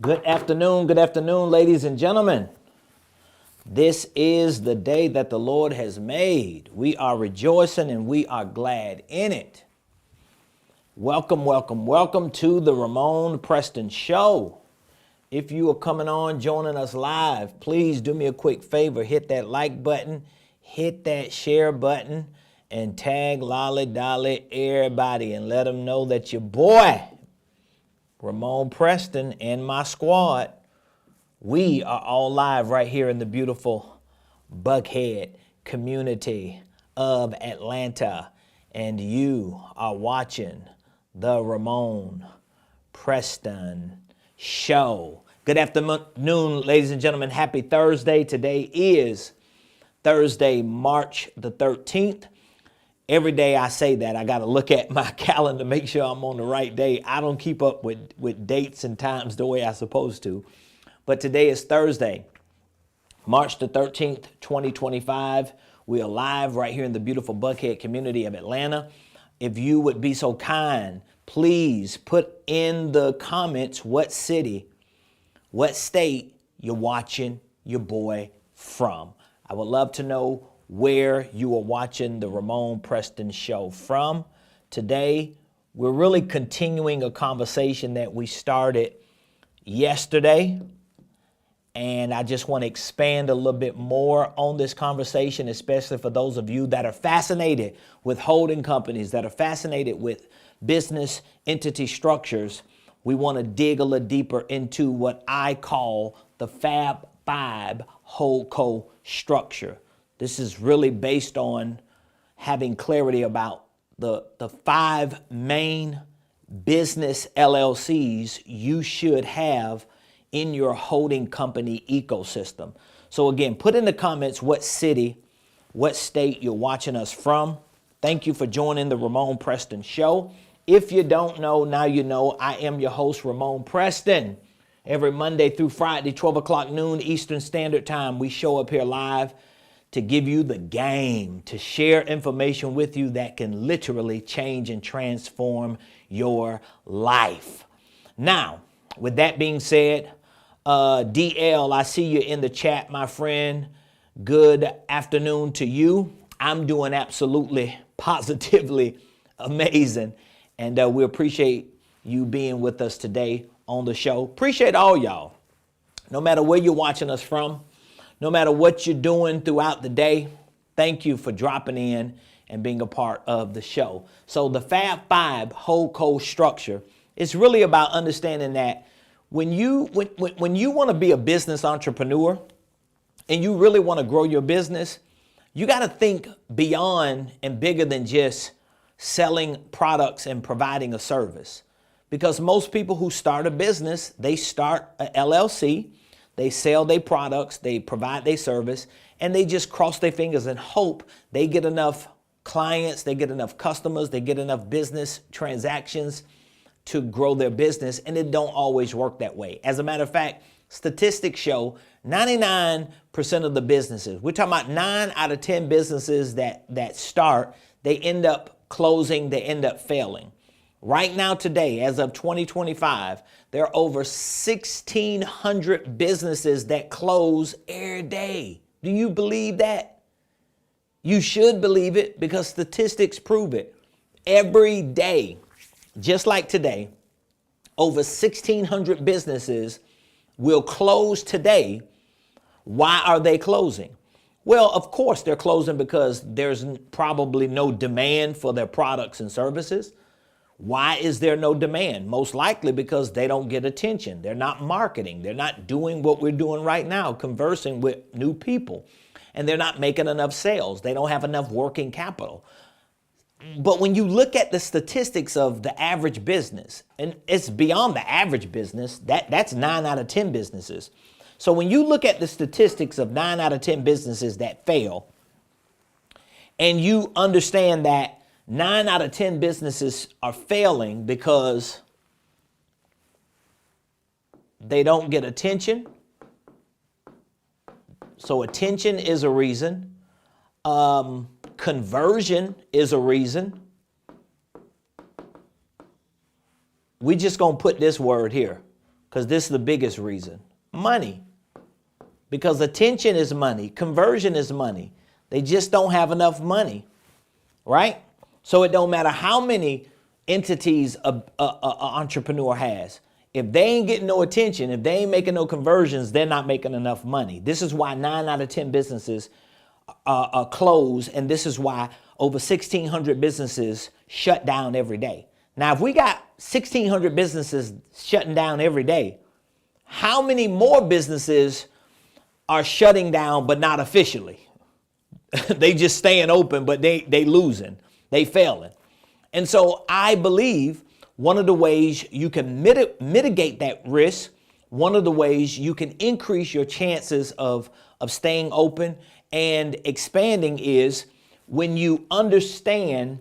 Good afternoon, ladies and gentlemen. This is the day that the Lord has made. We are rejoicing and we are glad in it. Welcome to the Ramon Preston Show. If you are coming on, joining us live, please do me a quick favor. Hit that like button, hit that share button, and tag Lolly Dolly everybody and let them know that your boy, Ramon Preston, and my squad, we are all live right here in the beautiful Buckhead community of Atlanta. And you are watching the Ramon Preston Show. Good afternoon, ladies and gentlemen. Happy Thursday. Today is Thursday, March the 13th. Every day I say that, I got to look at my calendar, make sure I'm on the right day. I don't keep up with dates and times the way I'm supposed to. But today is Thursday, March the 13th, 2025. We are live right here in the beautiful Buckhead community of Atlanta. If you would be so kind, please put in the comments what city, what state you're watching your boy from. I would love to know where you are watching the Ramon Preston Show from. Today, we're really continuing a conversation that we started yesterday. And I just want to expand a little bit more on this conversation, especially for those of you that are fascinated with holding companies, that are fascinated with business entity structures. We want to dig a little deeper into what I call the FAB HoldCo structure. This is really based on having clarity about the 5 main business LLCs you should have in your holding company ecosystem. So again, put in the comments what city, what state you're watching us from. Thank you for joining the Ramon Preston Show. If you don't know, now you know. I am your host, Ramon Preston. Every Monday through Friday, 12 o'clock noon Eastern Standard Time, we show up here live to give you the game, to share information with you that can literally change and transform your life. Now, with that being said, DL, I see you in the chat, my friend. Good afternoon to you. I'm doing absolutely, positively amazing. And we appreciate you being with us today on the show. Appreciate all y'all. No matter where you're watching us from, no matter what you're doing throughout the day, thank you for dropping in and being a part of the show. So the FAB HoldCo structure is really about understanding that when you want to be a business entrepreneur and you really want to grow your business, you got to think beyond and bigger than just selling products and providing a service. Because most people who start a business, they start a LLC, they sell their products, they provide their service, and they just cross their fingers and hope they get enough clients, they get enough customers, they get enough business transactions to grow their business, and it don't always work that way. As a matter of fact, statistics show 99% of the businesses, we're talking about 9 out of 10 businesses that start, they end up closing, they end up failing. Right now today, as of 2025, there are over 1,600 businesses that close every day. Do you believe that? You should believe it because statistics prove it. Every day, just like today, over 1,600 businesses will close today. Why are they closing? Well, of course, they're closing because there's probably no demand for their products and services. Why is there no demand? Most likely because they don't get attention. They're not marketing. They're not doing what we're doing right now, conversing with new people. And they're not making enough sales. They don't have enough working capital. But when you look at the statistics of the average business, and it's beyond the average business, that's 9 out of 10 businesses. So when you look at the statistics of 9 out of 10 businesses that fail, and you understand that 9 out of 10 businesses are failing because they don't get attention. So attention is a reason. Conversion is a reason. We just gonna put this word here. because this is the biggest reason. Money. Because attention is money. Conversion is money. They just don't have enough money, right? So it don't matter how many entities an entrepreneur has. If they ain't getting no attention, if they ain't making no conversions, they're not making enough money. This is why 9 out of 10 businesses close, and this is why over 1,600 businesses shut down every day. Now, if we got 1,600 businesses shutting down every day, how many more businesses are shutting down but not officially? They just staying open, but they losing, they failing. And so I believe one of the ways you can mitigate that risk, one of the ways you can increase your chances of staying open and expanding is when you understand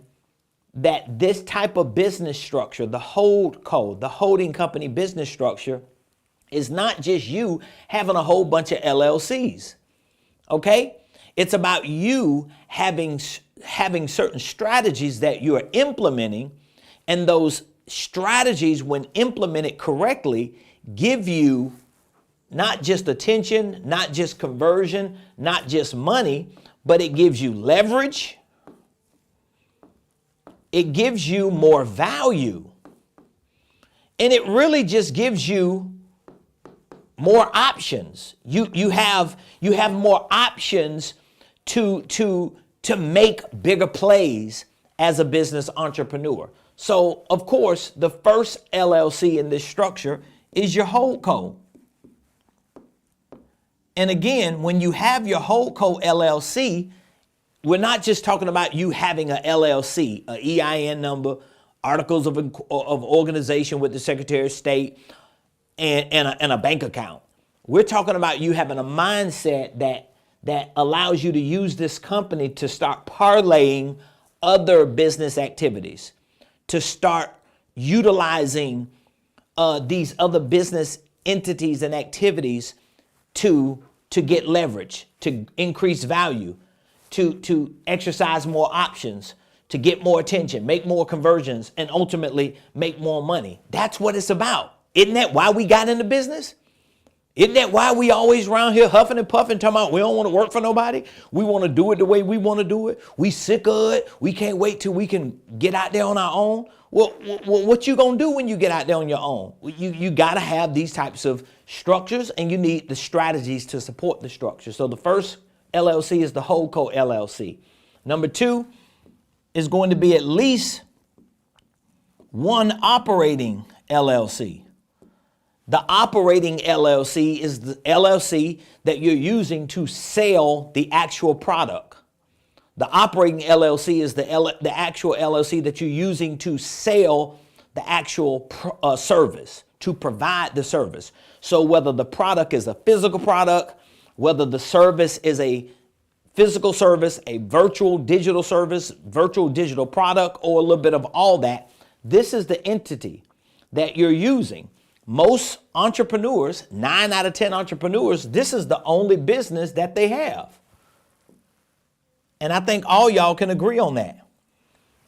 that this type of business structure, the HoldCo, the holding company business structure, is not just you having a whole bunch of LLCs, okay? It's about you having certain strategies that you are implementing, and those strategies, when implemented correctly, give you not just attention, not just conversion, not just money, but it gives you leverage. It gives you more value. And it really just gives you more options. You have more options to make bigger plays as a business entrepreneur. So, of course, the first LLC in this structure is your HoldCo. And again, when you have your HoldCo LLC, we're not just talking about you having a LLC, a EIN number, articles of organization with the Secretary of State, and a bank account. We're talking about you having a mindset that allows you to use this company to start parlaying other business activities, to start utilizing these other business entities and activities to get leverage, to increase value, to exercise more options, to get more attention, make more conversions, and ultimately make more money. That's what it's about. Isn't that why we got into business? Isn't that why we always around here huffing and puffing, talking about we don't want to work for nobody? We want to do it the way we want to do it. We sick of it. We can't wait till we can get out there on our own. Well, what you going to do when you get out there on your own? You got to have these types of structures, and you need the strategies to support the structure. So the first LLC is the HoldCo LLC. Number 2 is going to be at least one operating LLC. The operating LLC is the LLC that you're using to sell the actual product. The operating LLC is the actual LLC that you're using to sell the actual service, to provide the service. So whether the product is a physical product, whether the service is a physical service, a virtual digital service, virtual digital product, or a little bit of all that, this is the entity that you're using. Most entrepreneurs, 9 out of 10 entrepreneurs, this is the only business that they have. And I think all y'all can agree on that.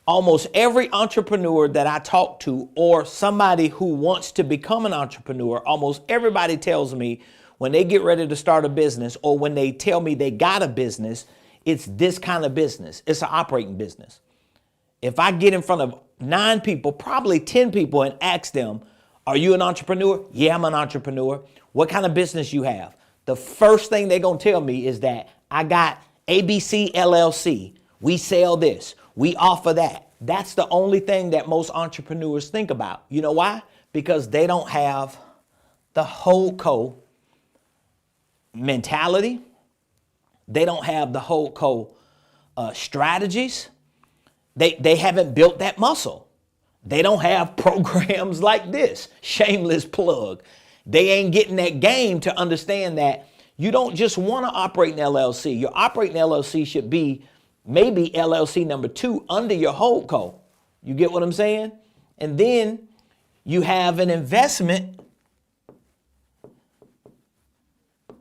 Almost every entrepreneur that I talk to, or somebody who wants to become an entrepreneur, almost everybody tells me when they get ready to start a business, or when they tell me they got a business, it's this kind of business. It's an operating business. If I get in front of 9 people, probably 10 people, and ask them, are you an entrepreneur? Yeah, I'm an entrepreneur. What kind of business you have? The first thing they're going to tell me is that I got ABC LLC. We sell this. We offer that. That's the only thing that most entrepreneurs think about. You know why? Because they don't have the HoldCo mentality. They don't have the HoldCo strategies. They haven't built that muscle. They don't have programs like this. Shameless plug. They ain't getting that game to understand that you don't just want to operate an LLC. Your operating LLC should be maybe LLC number 2 under your HoldCo. You get what I'm saying? And then you have an investment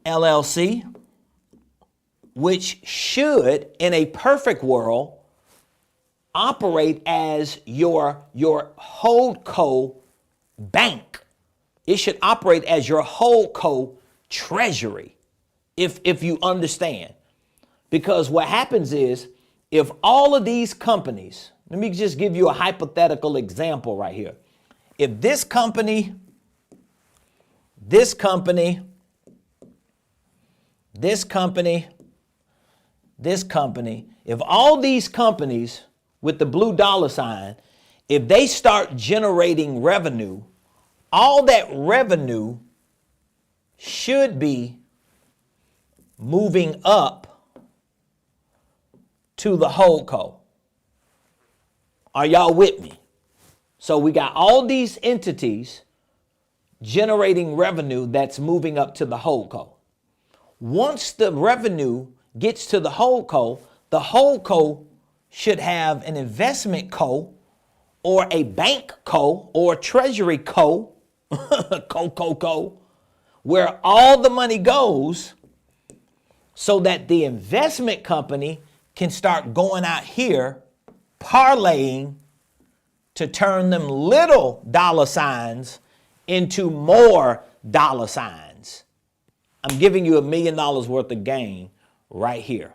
LLC, which should, in a perfect world, operate as your HoldCo bank. It should operate as your HoldCo treasury, if you understand. Because what happens is, if all of these companies, let me just give you a hypothetical example right here. If this company, if all these companies with the blue dollar sign, if they start generating revenue, all that revenue should be moving up to the HoldCo. Are y'all with me? So we got all these entities generating revenue that's moving up to the HoldCo. Once the revenue gets to the HoldCo should have an investment co or a bank co or treasury co, where all the money goes so that the investment company can start going out here parlaying to turn them little dollar signs into more dollar signs. I'm giving you $1 million worth of gain right here.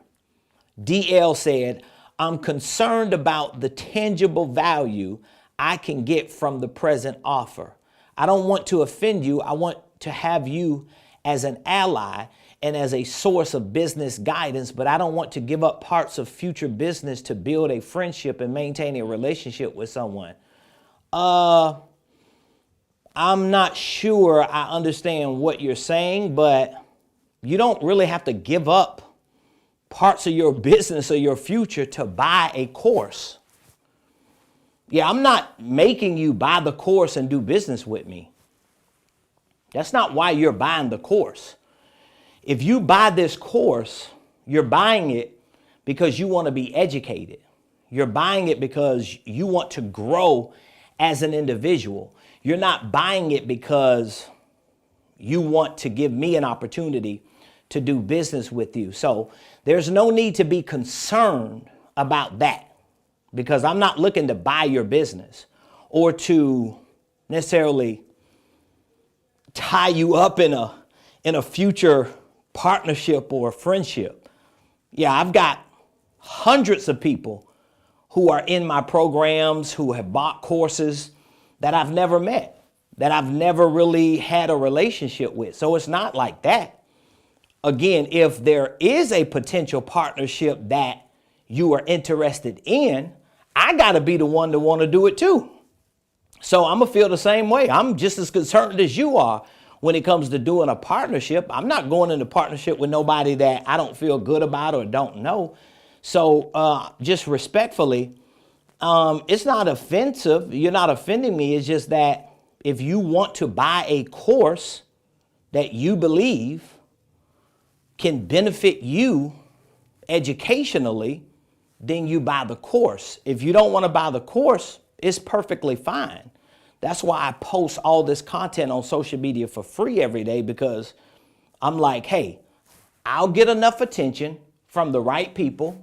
DL said, I'm concerned about the tangible value I can get from the present offer. I don't want to offend you. I want to have you as an ally and as a source of business guidance, but I don't want to give up parts of future business to build a friendship and maintain a relationship with someone. I'm not sure I understand what you're saying, but you don't really have to give up parts of your business or your future to buy a course. Yeah, I'm not making you buy the course and do business with me. That's not why you're buying the course. If you buy this course, you're buying it because you want to be educated. You're buying it because you want to grow as an individual. You're not buying it because you want to give me an opportunity to do business with you. So there's no need to be concerned about that, because I'm not looking to buy your business or to necessarily tie you up in a future partnership or friendship. Yeah, I've got hundreds of people who are in my programs, who have bought courses that I've never met, that I've never really had a relationship with. So it's not like that. Again, if there is a potential partnership that you are interested in, I got to be the one to want to do it too. So I'm going to feel the same way. I'm just as concerned as you are when it comes to doing a partnership. I'm not going into partnership with nobody that I don't feel good about or don't know. So just respectfully, it's not offensive. You're not offending me. It's just that if you want to buy a course that you believe can benefit you educationally, then you buy the course. If you don't want to buy the course, it's perfectly fine. That's why I post all this content on social media for free every day, because I'm like, hey, I'll get enough attention from the right people.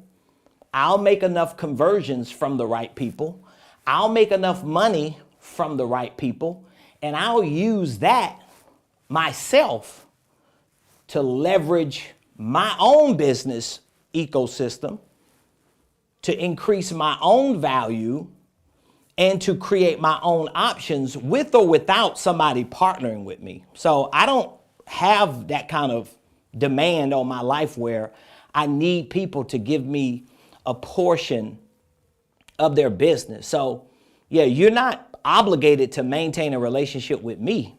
I'll make enough conversions from the right people. I'll make enough money from the right people. And I'll use that myself to leverage my own business ecosystem, to increase my own value, and to create my own options with or without somebody partnering with me. So I don't have that kind of demand on my life where I need people to give me a portion of their business. So yeah, you're not obligated to maintain a relationship with me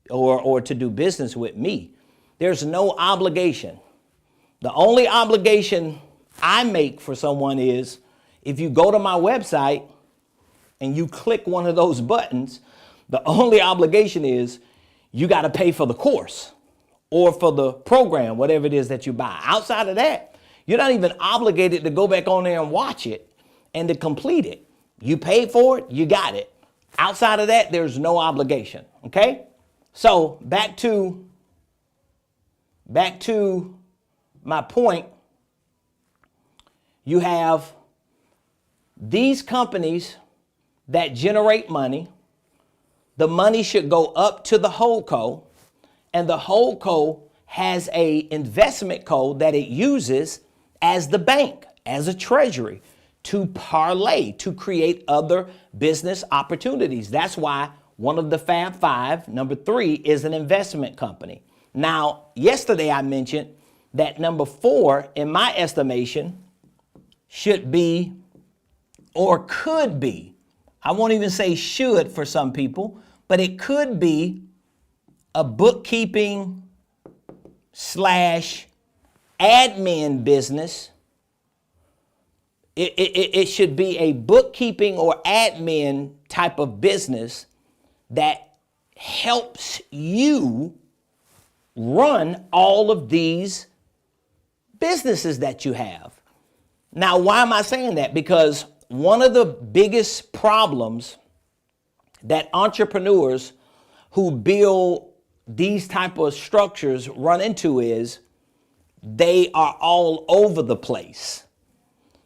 or to do business with me. There's no obligation. The only obligation I make for someone is if you go to my website and you click one of those buttons, the only obligation is you got to pay for the course or for the program, whatever it is that you buy. Outside of that, you're not even obligated to go back on there and watch it and to complete it. You paid for it, you got it. Outside of that, there's no obligation, okay? So back to my point. You have these companies that generate money. the money should go up to the HoldCo, and the HoldCo has a investment code that it uses as the bank, as a treasury, to parlay, to create other business opportunities. That's why one of the FAB 5, number 3, is an investment company. Now, yesterday I mentioned that number 4, in my estimation, should be or could be, I won't even say should for some people, but it could be a bookkeeping / admin business. It should be a bookkeeping or admin type of business that helps you run all of these businesses that you have. Now, why am I saying that? Because one of the biggest problems that entrepreneurs who build these type of structures run into is they are all over the place,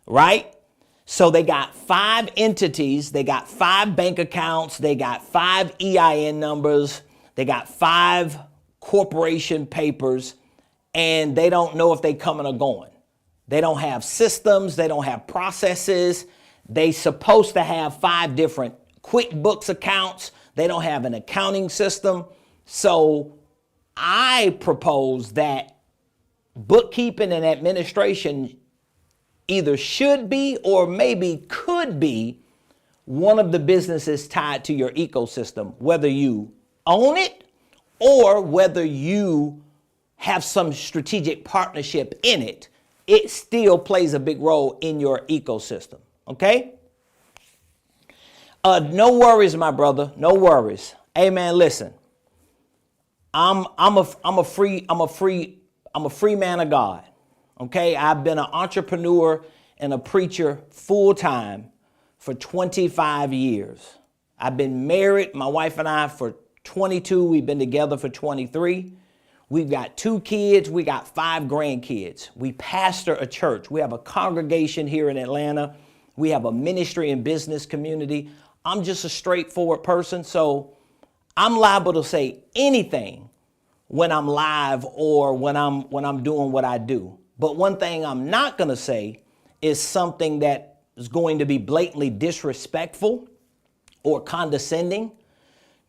right? So they got 5 entities, they got 5 bank accounts, they got 5 EIN numbers, they got 5 corporation papers, and they don't know if they coming or going. They don't have systems, they don't have processes. They supposed to have 5 different QuickBooks accounts. They don't have an accounting system. So I propose that bookkeeping and administration either should be or maybe could be one of the businesses tied to your ecosystem, whether you own it or whether you have some strategic partnership in it. It still plays a big role in your ecosystem. Okay? No worries, my brother. No worries. Hey, man, listen. I'm a free man of God. Okay? I've been an entrepreneur and a preacher full time for 25 years. I've been married, my wife and I, for 22. We've been together for 23. We've got 2 kids. We got 5 grandkids. We pastor a church. We have a congregation here in Atlanta. We have a ministry and business community. I'm just a straightforward person, so I'm liable to say anything when I'm live or when I'm doing what I do. But one thing I'm not going to say is something that is going to be blatantly disrespectful or condescending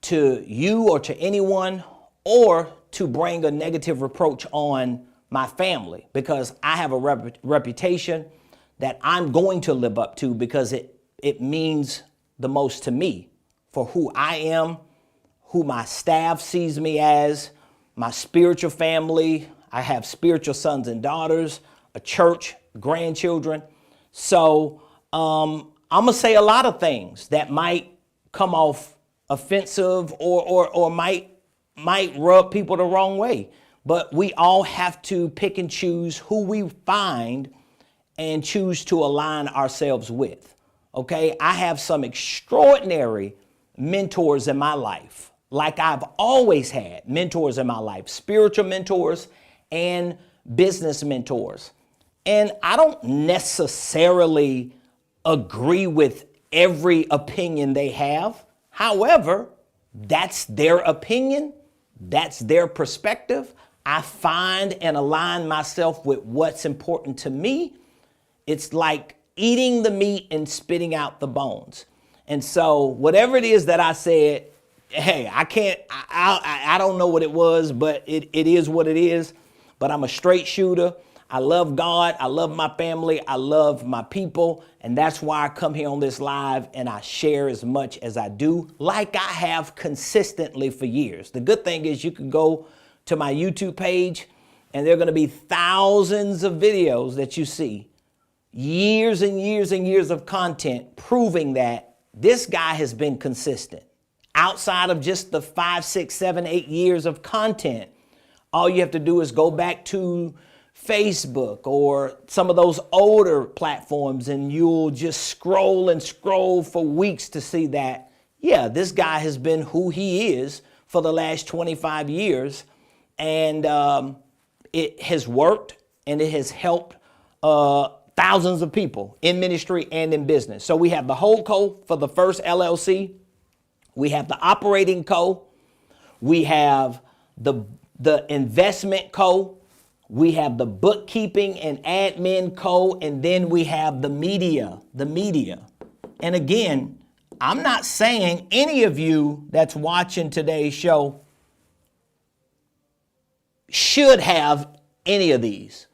to you or to anyone, or to bring a negative reproach on my family, because I have a reputation that I'm going to live up to, because it means the most to me for who I am, who my staff sees me as, my spiritual family. I have spiritual sons and daughters, a church, grandchildren. So I'm gonna say a lot of things that might come off offensive or might rub people the wrong way. But we all have to pick and choose who we find and choose to align ourselves with. Okay, I have some extraordinary mentors in my life, like I've always had mentors in my life, spiritual mentors and business mentors. And I don't necessarily agree with every opinion they have. However, that's their opinion. That's their perspective. I find and align myself with what's important to me. It's like eating the meat and spitting out the bones. And so whatever it is that I said, hey, I don't know what it was, but it is what it is. But I'm a straight shooter. I love God. I love my family. I love my people. And that's why I come here on this live and I share as much as I do, like I have consistently for years. The good thing is you can go to my YouTube page and there are going to be thousands of videos that you see, years and years and years of content proving that this guy has been consistent. Outside of just the 5, 6, 7, 8 years of content, all you have to do is go back to Facebook or some of those older platforms and you'll just scroll and scroll for weeks to see that, yeah, this guy has been who he is for the last 25 years. And it has worked and it has helped thousands of people in ministry and in business. So we have the HoldCo for the first LLC. We have the operating co. We have the investment co. We have the bookkeeping and admin co. And then we have the media. And again, I'm not saying any of you that's watching today's show should have any of these.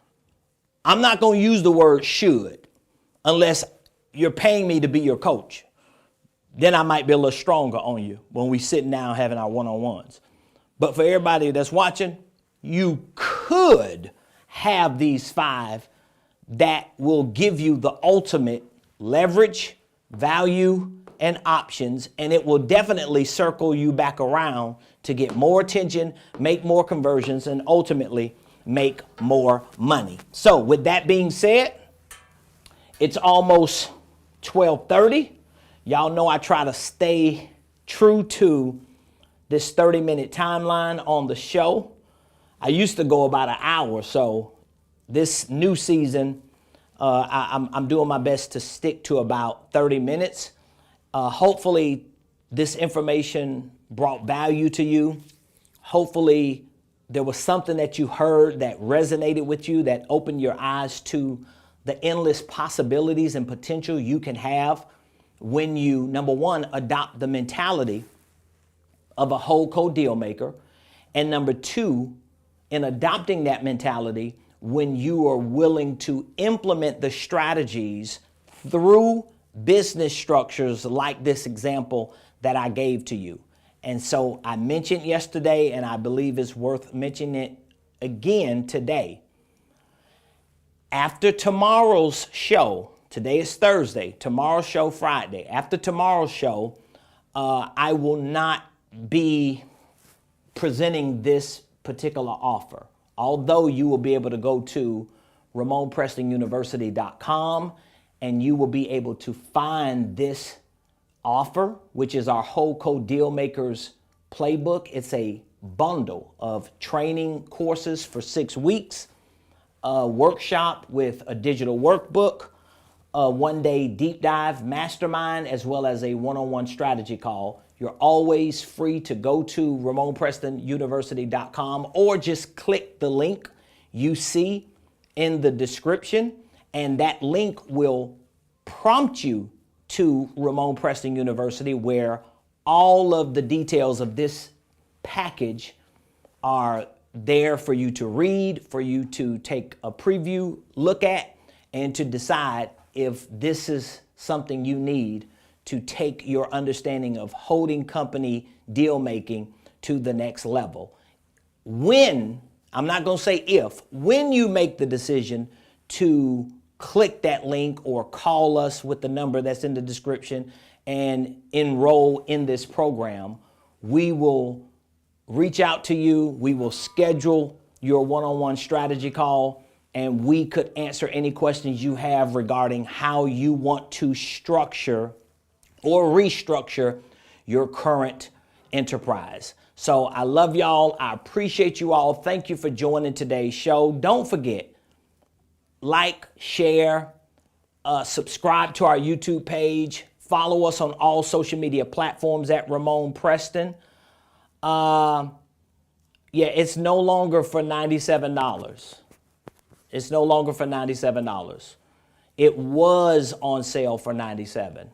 I'm not going to use the word should unless you're paying me to be your coach. Then I might be a little stronger on you when we sitting down having our one-on-ones. But for everybody that's watching, you could have these 5 that will give you the ultimate leverage, value, and options, and it will definitely circle you back around to get more attention, make more conversions, and ultimately make more money. So with that being said, it's almost 12:30. Y'all know I try to stay true to this 30-minute timeline on the show. I used to go about an hour, so this new season, I'm doing my best to stick to about 30 minutes. Hopefully this information brought value to you. Hopefully there was something that you heard that resonated with you, that opened your eyes to the endless possibilities and potential you can have when you, number one, adopt the mentality of a HoldCo deal maker. And number two, in adopting that mentality, when you are willing to implement the strategies through business structures like this example that I gave to you. And so I mentioned yesterday, and I believe it's worth mentioning it again today. After tomorrow's show, today is Thursday, tomorrow's show Friday. After tomorrow's show, I will not be presenting this particular offer. Although you will be able to go to RamonPrestonUniversity.com and you will be able to find this offer, which is our HoldCo Dealmakers Playbook. It's a bundle of training courses for 6 weeks, a workshop with a digital workbook, a one-day deep dive mastermind, as well as a one-on-one strategy call. You're always free to go to RamonPrestonUniversity.com or just click the link you see in the description, and that link will prompt you to Ramon Preston University, where all of the details of this package are there for you to read, for you to take a preview look at, and to decide if this is something you need to take your understanding of holding company deal making to the next level. When, I'm not going to say if, when you make the decision to click that link or call us with the number that's in the description and enroll in this program, we will reach out to you. We will schedule your one-on-one strategy call, and we could answer any questions you have regarding how you want to structure or restructure your current enterprise. So I love y'all. I appreciate you all. Thank you for joining today's show. Don't forget, like, share, subscribe to our YouTube page. Follow us on all social media platforms at Ramon Preston. Yeah, it's no longer for $97. It's no longer for $97. It was on sale for $97.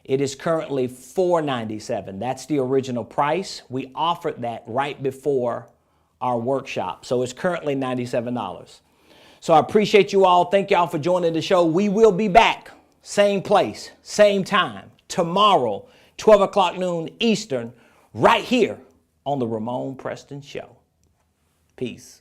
It is currently $497. That's the original price. We offered that right before our workshop. So it's currently $97. So I appreciate you all. Thank y'all for joining the show. We will be back, same place, same time, tomorrow, 12 o'clock noon Eastern, right here on the Ramon Preston Show. Peace.